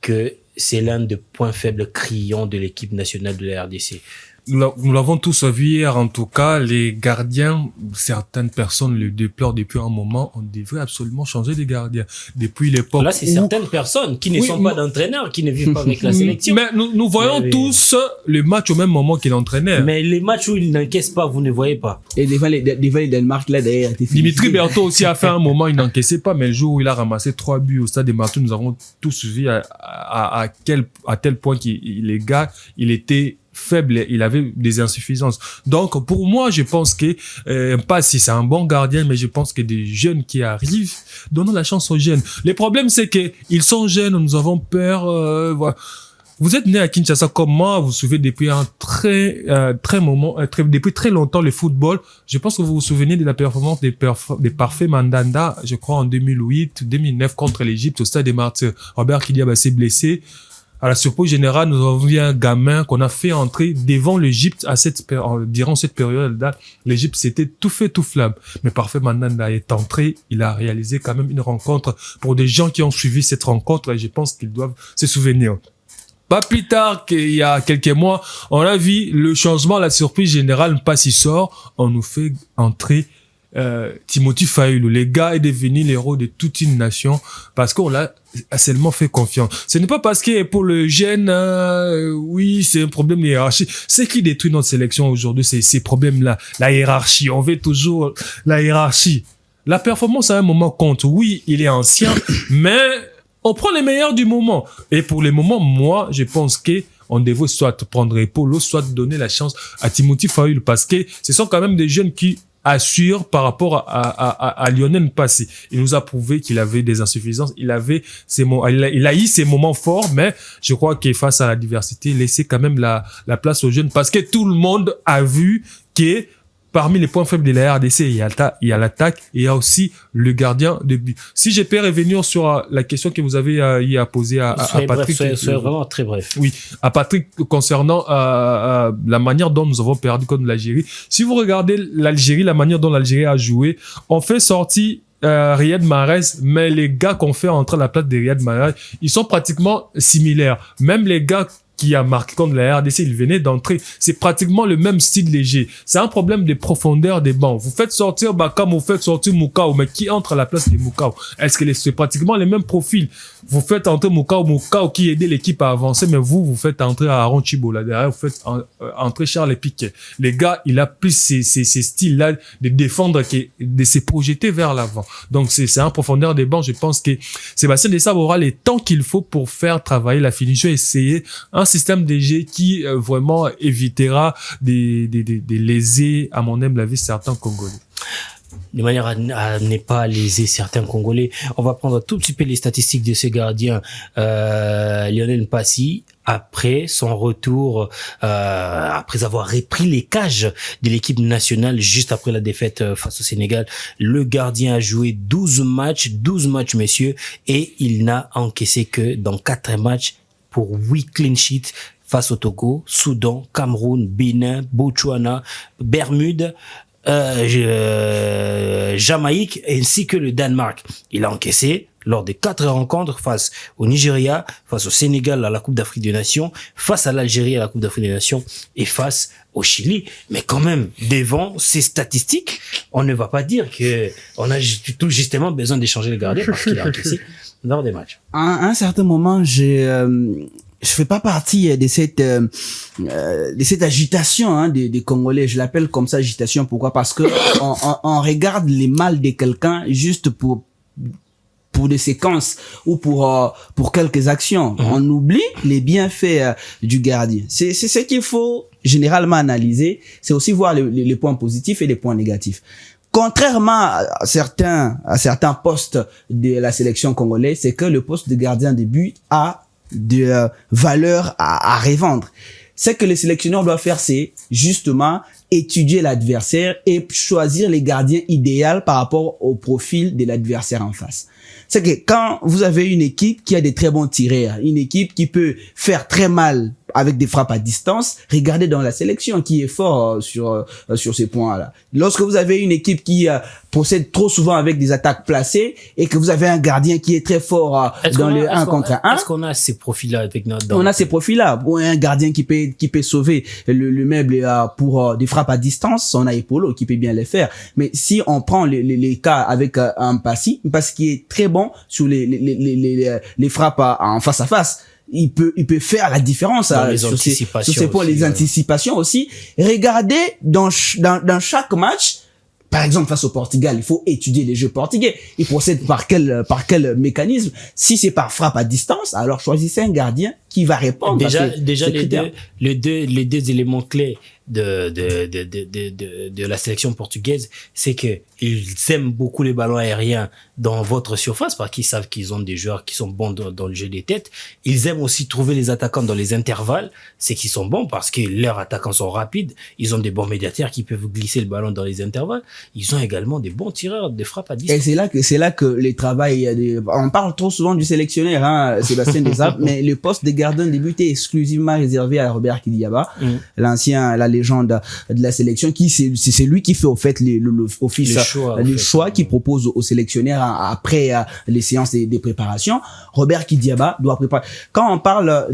que c'est l'un des points faibles criants de l'équipe nationale de la RDC? Nous l'avons tous vu hier, en tout cas, les gardiens, certaines personnes le déplorent depuis un moment, on devrait absolument changer de gardien. Depuis l'époque. Là, c'est certaines personnes qui ne sont pas d'entraîneurs, qui ne vivent pas avec la sélection. Mais nous voyons tous le match au même moment que l'entraîneur. Mais les matchs où ils n'encaissent pas, vous ne voyez pas. Et devant les Danemark, là, d'ailleurs, Dimitri Berthaud aussi a fait un moment, il n'encaissait pas, mais le jour où il a ramassé 3 buts au stade des Martyrs, nous avons tous vu à tel point les gars, il était faible, il avait des insuffisances. Donc, pour moi, je pense que, pas si c'est un bon gardien, mais je pense que des jeunes qui arrivent, donnons la chance aux jeunes. Le problème, c'est que ils sont jeunes, nous avons peur, voilà. Vous êtes né à Kinshasa comme moi, vous suivez depuis un depuis très longtemps le football. Je pense que vous vous souvenez de la performance des parfaits Mandanda, je crois en 2008, 2009 contre l'Égypte au stade des Martyrs. Robert Kidiaba s'est blessé. À la surprise générale, nous avons vu un gamin qu'on a fait entrer devant l'Égypte durant cette période-là. L'Égypte, c'était tout fait, tout flamme. Mais Parfait Mandanda est entré, il a réalisé quand même une rencontre pour des gens qui ont suivi cette rencontre et je pense qu'ils doivent se souvenir. Pas plus tard qu'il y a quelques mois, on a vu le changement, la surprise générale. Pas il sort, on nous fait entrer Timothy Fayulu. Le gars est devenu l'héros de toute une nation parce qu'on l'a seulement fait confiance. Ce n'est pas parce que pour le jeune, oui, c'est un problème de hiérarchie. Ce qui détruit notre sélection aujourd'hui, c'est ces problèmes-là. La hiérarchie. On veut toujours la hiérarchie. La performance à un moment compte. Oui, il est ancien, mais on prend les meilleurs du moment. Et pour le moment, moi, je pense que on devrait soit prendre Polo, soit donner la chance à Timothy Fayulu parce que ce sont quand même des jeunes qui assure par rapport à Lionel Mpassi. Il nous a prouvé qu'il avait des insuffisances, il a eu ses moments forts, mais je crois que face à la diversité, laisser quand même la place aux jeunes parce que tout le monde a vu que parmi les points faibles de la RDC, il y a l'attaque et il y a aussi le gardien de but. Si je peux revenir sur la question que vous avez posée à Patrick. Soyez vraiment très bref. Oui, à Patrick concernant la manière dont nous avons perdu contre l'Algérie. Si vous regardez l'Algérie, la manière dont l'Algérie a joué, on fait sortir Riyad Mahrez, mais les gars qu'on fait entrer à la place de Riyad Mahrez, ils sont pratiquement similaires. Même les gars qui a marqué contre la RDC, il venait d'entrer. C'est pratiquement le même style léger. C'est un problème de profondeur des bancs. Vous faites sortir Bakam, vous faites sortir Moukao, mais qui entre à la place de Moukao? Est-ce que c'est pratiquement les mêmes profils? Vous faites entrer Moukao qui aidait l'équipe à avancer, mais vous faites entrer Aaron Chibo. Là derrière, vous faites entrer Charles Piquet. Les gars, il a plus ces styles-là de défendre que de se projeter vers l'avant. Donc c'est un profondeur des bancs. Je pense que Sébastien Desabre aura les temps qu'il faut pour faire travailler la finition, essayer un système de jeu qui vraiment évitera de léser, à mon humble avis, certains Congolais. De manière à ne pas léser certains Congolais, on va prendre un tout petit peu les statistiques de ce gardien Lionel Mpassi après son retour, après avoir repris les cages de l'équipe nationale juste après la défaite face au Sénégal. Le gardien a joué 12 matchs, messieurs, et il n'a encaissé que dans 4 matchs pour 8 clean sheets face au Togo, Soudan, Cameroun, Bénin, Botswana, Bermudes, Jamaïque ainsi que le Danemark. Il a encaissé lors des 4 rencontres face au Nigeria, face au Sénégal à la Coupe d'Afrique des Nations, face à l'Algérie à la Coupe d'Afrique des Nations et face au Chili. Mais quand même, devant ces statistiques, on ne va pas dire que on a tout justement besoin d'échanger le gardien parce qu'il a encaissé lors des matchs. À un certain moment, je fais pas partie de cette agitation des Congolais. Je l'appelle comme ça agitation. Pourquoi? Parce que on regarde les mal de quelqu'un juste pour des séquences ou pour quelques actions. On oublie les bienfaits du gardien. C'est ce qu'il faut généralement analyser. C'est aussi voir les points positifs et les points négatifs. Contrairement à certains postes de la sélection congolaise, c'est que le poste de gardien de but a de valeur à revendre. Ce que le sélectionneur doit faire, c'est justement étudier l'adversaire et choisir les gardiens idéaux par rapport au profil de l'adversaire en face. C'est que quand vous avez une équipe qui a des très bons tireurs, une équipe qui peut faire très mal avec des frappes à distance, regardez dans la sélection qui est fort sur ces points-là. Lorsque vous avez une équipe qui procède trop souvent avec des attaques placées et que vous avez un gardien qui est très fort dans le 1 contre 1. Est-ce qu'on a ces profils-là avec notre... On a ces profils-là. Ou un gardien qui peut sauver le meuble pour des frappes à distance, on a Epolo qui peut bien les faire. Mais si on prend les cas avec un Mpassi qui est très bon sur les frappes en face à face, il peut faire la différence sur ces points, les anticipations aussi. Regardez dans chaque match, par exemple face au Portugal, il faut étudier les jeux portugais. Ils procèdent par quel mécanisme? Si c'est par frappe à distance, alors choisissez un gardien qui va répondre déjà les deux éléments clés de la sélection portugaise, c'est que ils aiment beaucoup les ballons aériens dans votre surface parce qu'ils savent qu'ils ont des joueurs qui sont bons dans le jeu des têtes. Ils aiment aussi trouver les attaquants dans les intervalles, c'est qu'ils sont bons parce que leurs attaquants sont rapides, ils ont des bons médiateurs qui peuvent glisser le ballon dans les intervalles. Ils ont également des bons tireurs de frappe à distance. Et c'est là que les travails, on parle trop souvent du sélectionneur, Sébastien Desabre, mais le poste de gardien de but est exclusivement réservé à Robert Kidiaba, la légende de la sélection, c'est lui qui fait au fait les choix qu'il propose aux sélectionneurs après les séances des préparations. Robert Kidiaba doit préparer. Quand on parle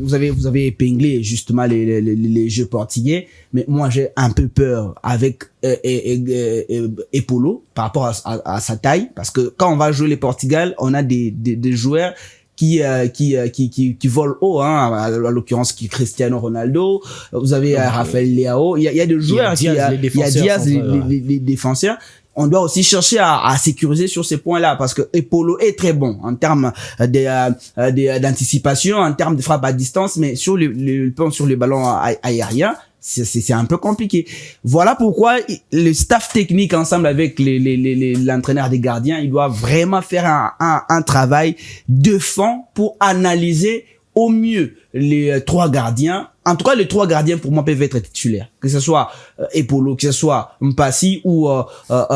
vous avez épinglé justement les jeux portugais, mais moi j'ai un peu peur avec Epolo par rapport à sa taille, parce que quand on va jouer les Portugal, on a des joueurs qui volent haut, hein, à l'occurrence qui Cristiano Ronaldo, vous avez Rafael Leao, il y a des joueurs, il y a Diaz, les défenseurs. On doit aussi chercher à sécuriser sur ces points-là, parce que Epolo est très bon en termes d'anticipation, en termes de frappe à distance, mais sur les ballons aériens, c'est un peu compliqué. Voilà pourquoi le staff technique ensemble avec l'entraîneur des gardiens, il doit vraiment faire un travail de fond pour analyser au mieux les trois gardiens. En tout cas, les trois gardiens pour moi peuvent être titulaires. Que ce soit Epolo, que ce soit Mpassi ou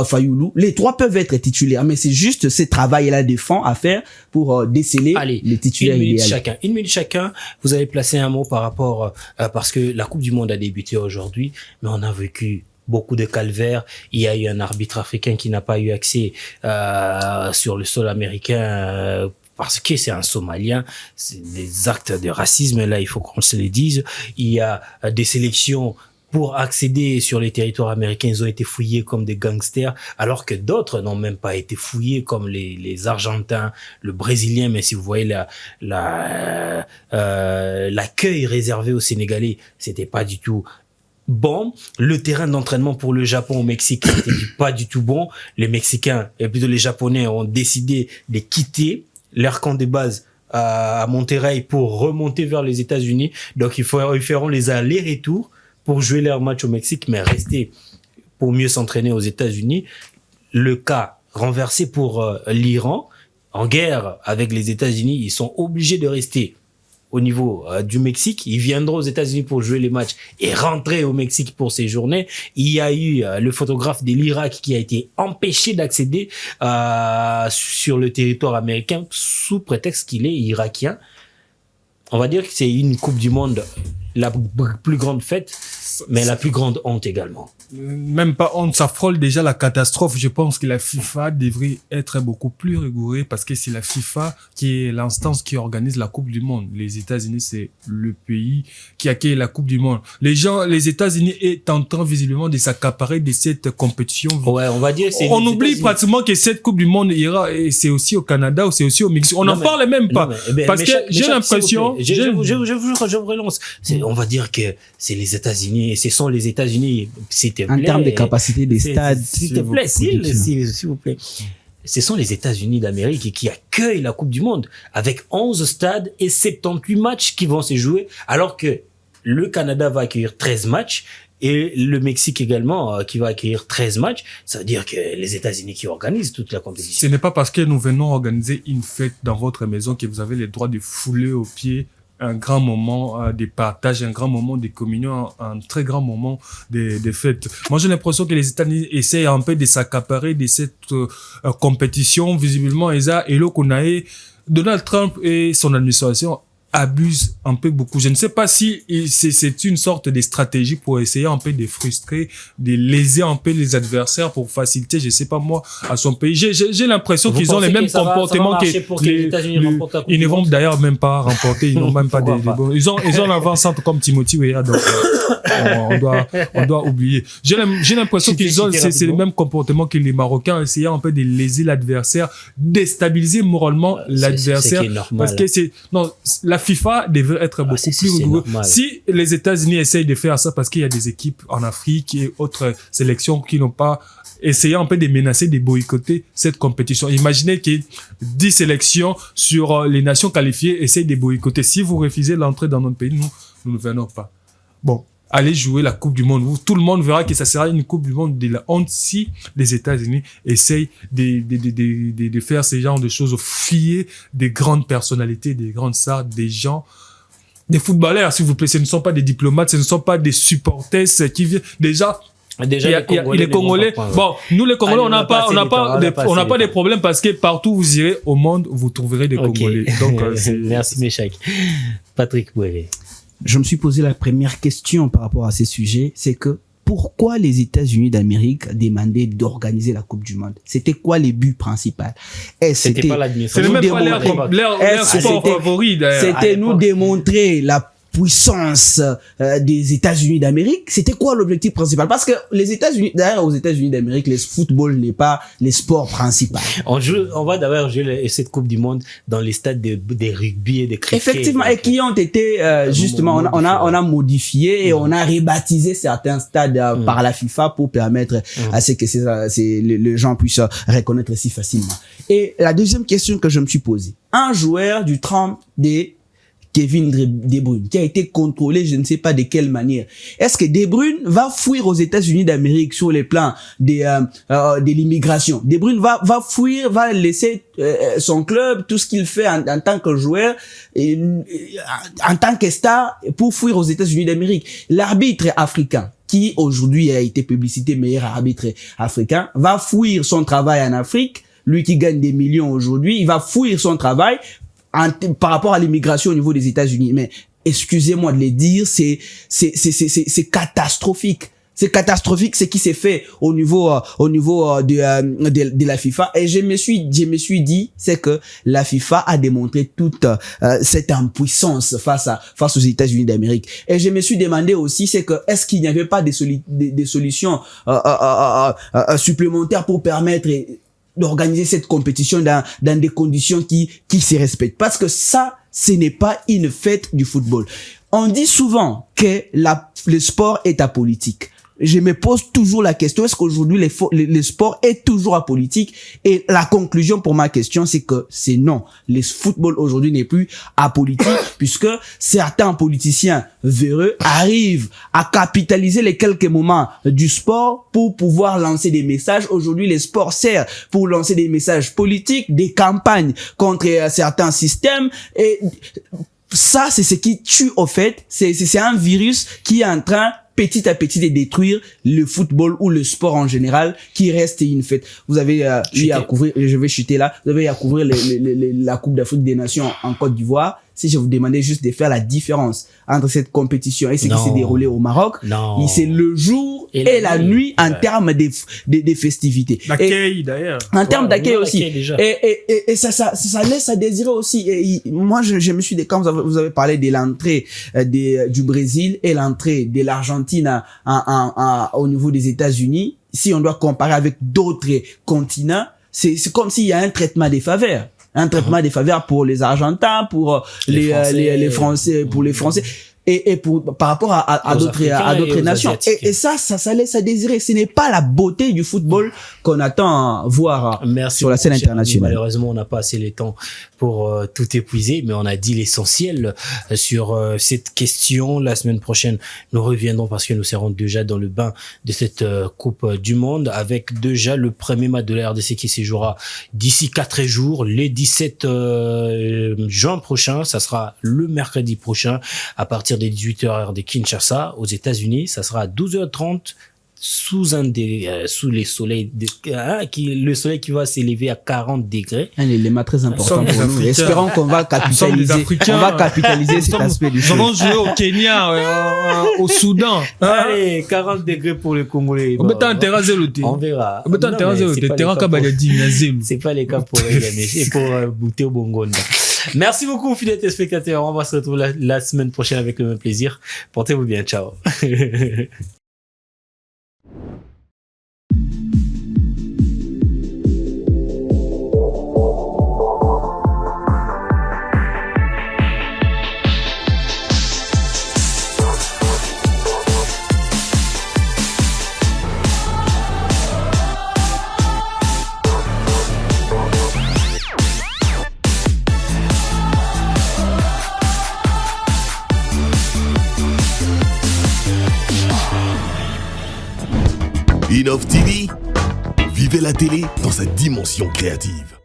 Fayoulou, les trois peuvent être titulaires. Mais c'est juste ce travail-là de fond à faire pour déceler les titulaires idéaux. Une minute chacun. Vous avez placé un mot par rapport parce que la Coupe du Monde a débuté aujourd'hui, mais on a vécu beaucoup de calvaires. Il y a eu un arbitre africain qui n'a pas eu accès sur le sol américain. Parce que c'est un Somalien, c'est des actes de racisme, là, il faut qu'on se les dise. Il y a des sélections pour accéder sur les territoires américains, ils ont été fouillés comme des gangsters, alors que d'autres n'ont même pas été fouillés, comme les Argentins, le Brésilien. Mais si vous voyez l'accueil réservé aux Sénégalais, c'était pas du tout bon. Le terrain d'entraînement pour le Japon au Mexique n'était pas du tout bon. Les Mexicains, et plutôt les Japonais, ont décidé de quitter leur camp de base à Monterrey pour remonter vers les États-Unis. Donc, ils feront les allers-retours pour jouer leur match au Mexique, mais rester pour mieux s'entraîner aux États-Unis. Le cas renversé pour l'Iran, en guerre avec les États-Unis, ils sont obligés de rester au niveau du Mexique. Ils viendront aux États-Unis pour jouer les matchs et rentrer au Mexique pour séjourner. Il y a eu le photographe de l'Irak qui a été empêché d'accéder sur le territoire américain sous prétexte qu'il est irakien. On va dire que c'est une Coupe du Monde, la plus grande fête, mais la plus grande honte également. Même pas honte, ça frôle déjà la catastrophe. Je pense que la FIFA devrait être beaucoup plus rigoureuse, parce que c'est la FIFA qui est l'instance qui organise la Coupe du Monde. Les États-Unis, c'est le pays qui accueille la Coupe du Monde. Les États-Unis est en train visiblement de s'accaparer de cette compétition. Ouais, on va dire on oublie pratiquement que cette Coupe du Monde ira, et c'est aussi au Canada ou c'est aussi au Mexique. On n'en parle même pas. Parce que j'ai l'impression, je vous relance. On va dire que c'est les États-Unis, et ce sont les États-Unis, en termes de capacité des stades, s'il te plaît, s'il vous plaît. Ce sont les États-Unis d'Amérique qui accueillent la Coupe du Monde avec 11 stades et 78 matchs qui vont se jouer, alors que le Canada va accueillir 13 matchs et le Mexique également qui va accueillir 13 matchs. Ça veut dire que les États-Unis qui organisent toute la compétition. Ce n'est pas parce que nous venons organiser une fête dans votre maison que vous avez le droit de fouler aux pieds un grand moment de partage, un grand moment de communion, un très grand moment de fête. Moi, j'ai l'impression que les États-Unis essayent un peu de s'accaparer de cette compétition. Visiblement, Donald Trump et son administration abuse un peu beaucoup. Je ne sais pas si c'est une sorte de stratégie pour essayer un peu de frustrer, de léser un peu les adversaires pour faciliter, je sais pas moi, à son pays. J'ai l'impression qu'ils ont les mêmes comportements que ils ne vont d'ailleurs même pas remporter, ils n'ont même pas ils ont un avant-centre comme Timothy Weah, donc on doit oublier. J'ai l'impression qu'ils ont c'est le même comportement que les Marocains, essayer un peu de léser l'adversaire, déstabiliser moralement l'adversaire, parce que la FIFA devrait être beaucoup plus rigoureuse. Si les États-Unis essayent de faire ça parce qu'il y a des équipes en Afrique et autres sélections qui n'ont pas essayé un peu de menacer, de boycotter cette compétition. Imaginez que 10 sélections sur les nations qualifiées essayent de boycotter. Si vous refusez l'entrée dans notre pays, nous ne venons pas. Bon, allez jouer la Coupe du Monde. Tout le monde verra que ça sera une Coupe du Monde de la honte si les États-Unis essayent de faire ce genre de choses, fier des grandes personnalités, des grandes stars, des gens, des footballeurs, s'il vous plaît. Ce ne sont pas des diplomates, ce ne sont pas des supporters qui viennent. Déjà, Déjà, les Congolais. Bon, nous les Congolais, on n'a pas des problèmes parce que partout où vous irez au monde, vous trouverez des Congolais. Donc, merci Méchac. Patrick Bouéré. Je me suis posé la première question par rapport à ces sujets, c'est que pourquoi les États-Unis d'Amérique demandaient d'organiser la Coupe du Monde? C'était quoi les buts principaux? C'était pas l'administration. C'était même pas leur sport favori d'ailleurs. C'était nous démontrer la puissance des États-Unis d'Amérique. C'était quoi l'objectif principal? Parce que les États-Unis, d'ailleurs aux États-Unis d'Amérique, le football n'est pas le sport principal. On va d'abord jouer cette Coupe du Monde dans les stades des rugby et des cricket. Effectivement, et qui ont été justement, on a modifié et on a rebaptisé certains stades par la FIFA pour permettre à ce que les gens puissent reconnaître si facilement. Et la deuxième question que je me suis posée, un joueur du trempe des Kevin De Bruyne, qui a été contrôlé, je ne sais pas de quelle manière. Est-ce que De Bruyne va fuir aux États-Unis d'Amérique sur les plans de l'immigration? De Bruyne va fuir, va laisser son club, tout ce qu'il fait en tant que joueur, en tant que star, pour fuir aux États-Unis d'Amérique. L'arbitre africain, qui aujourd'hui a été publicité meilleur arbitre africain, va fuir son travail en Afrique. Lui qui gagne des millions aujourd'hui, il va fuir son travail par rapport à l'immigration au niveau des États-Unis. Mais excusez-moi de le dire, c'est catastrophique. C'est catastrophique ce qui s'est fait au niveau de la FIFA. Et je me suis dit, c'est que la FIFA a démontré toute cette impuissance face aux États-Unis d'Amérique. Et je me suis demandé aussi, c'est que est-ce qu'il n'y avait pas des solutions supplémentaires pour permettre d'organiser cette compétition dans des conditions qui se respectent. Parce que ça, ce n'est pas une fête du football. On dit souvent que le sport est apolitique. Je me pose toujours la question, est-ce qu'aujourd'hui le sport est toujours apolitique? Et la conclusion pour ma question, c'est que c'est non. Le football aujourd'hui n'est plus apolitique puisque certains politiciens véreux arrivent à capitaliser les quelques moments du sport pour pouvoir lancer des messages. Aujourd'hui, le sport sert pour lancer des messages politiques, des campagnes contre certains systèmes et ça, c'est ce qui tue au fait. C'est un virus qui est en train petit à petit de détruire le football ou le sport en général qui reste une fête. Vous avez eu à couvrir, je vais chuter là, vous avez eu à couvrir la Coupe d'Afrique des Nations en Côte d'Ivoire. Si je vous demandais juste de faire la différence entre cette compétition et ce qui s'est déroulé au Maroc, c'est le jour et la nuit en termes des festivités. D'accueil d'ailleurs. En termes d'accueil aussi. Et ça laisse à désirer aussi. Et moi, je me suis dit, quand vous avez parlé de l'entrée du Brésil et l'entrée de l'Argentine au niveau des États-Unis, si on doit comparer avec d'autres continents, c'est comme s'il y a un traitement des faveurs. Un traitement des faveurs pour les Argentins, pour les Français, pour les Français. Et par rapport à d'autres nations. Et ça laisse à désirer. Ce n'est pas la beauté du football qu'on attend voir sur la scène internationale. Malheureusement, on n'a pas assez le temps pour tout épuiser, mais on a dit l'essentiel sur cette question. La semaine prochaine, nous reviendrons parce que nous serons déjà dans le bain de cette Coupe du Monde avec déjà le premier match de la RDC qui se jouera d'ici 4 jours, le 17 juin prochain. Ça sera le mercredi prochain à partir des 18h heure de Kinshasa aux États-Unis. Ça sera à 12h30 sous les soleils le soleil qui va s'élever à 40 degrés. Un élément très important pour nous. Espérons qu'on va capitaliser cet aspect du jeu. Nous allons jouer au Kenya, au Soudan. Allez, 40 degrés pour les Congolais. On verra. C'est pas les cas pour les pour goûter au Bongonda. Merci beaucoup, fidèles téléspectateurs. On va se retrouver la semaine prochaine avec le même plaisir. Portez-vous bien. Ciao. Innov TV, vivez la télé dans sa dimension créative.